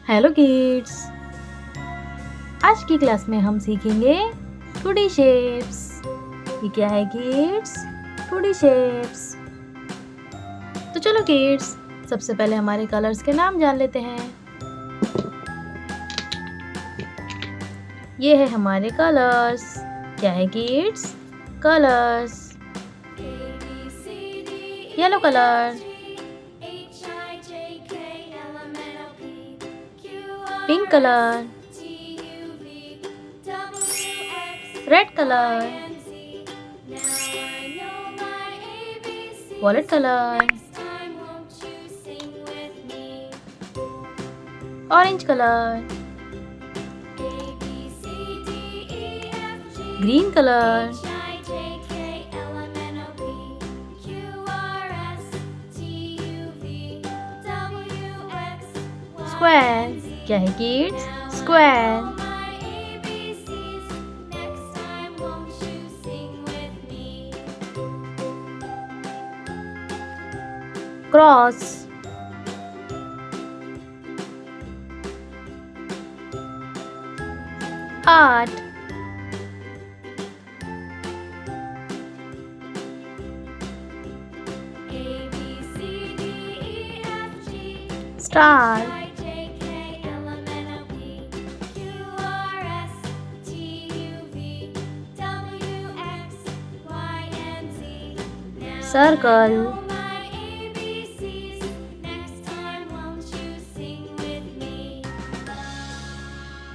Hello kids, आज की class में हम सीखेंगे 2D शेप्स। ये क्या है किड्स? 2D shapes. तो चलो किड्स, सबसे पहले हमारे कलर्स के नाम जान लेते हैं। ये है हमारे कलर्स। क्या है kids? Colours. Yellow colour, pink colour, red colour, violet colour, orange colour, green colour, square. क्या है kids? Square. Cross, heart, star, circle,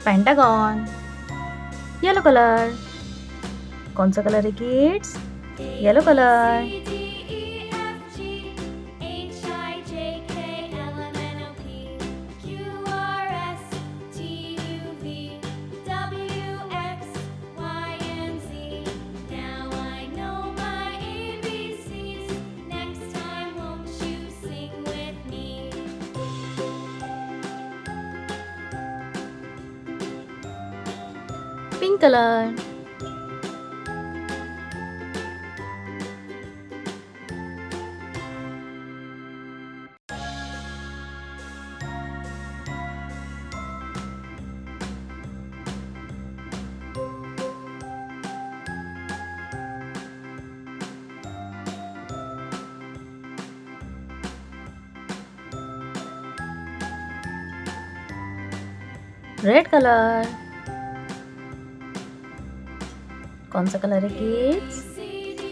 pentagon. Yellow colour, कौन सा कलर है kids? Yellow colour. Pink colour, red colour. कौन सा colour है kids?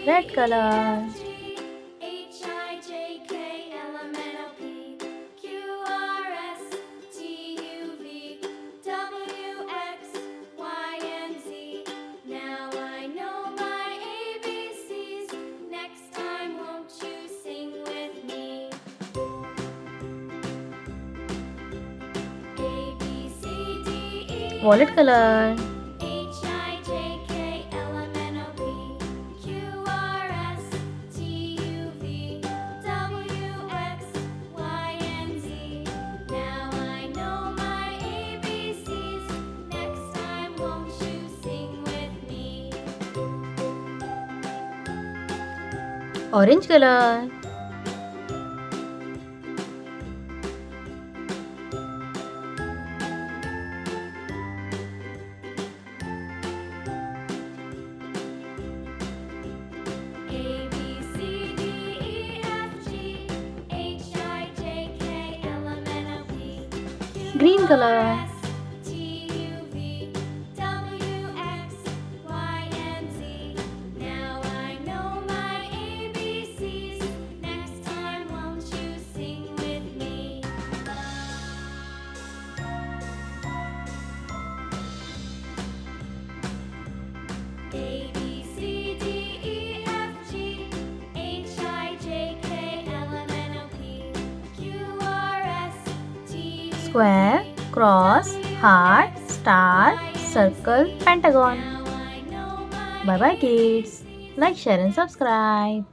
Red colour. Violet colour, orange colour, green colour, square, cross, heart, star, circle, pentagon. Bye bye kids. Like, share and subscribe.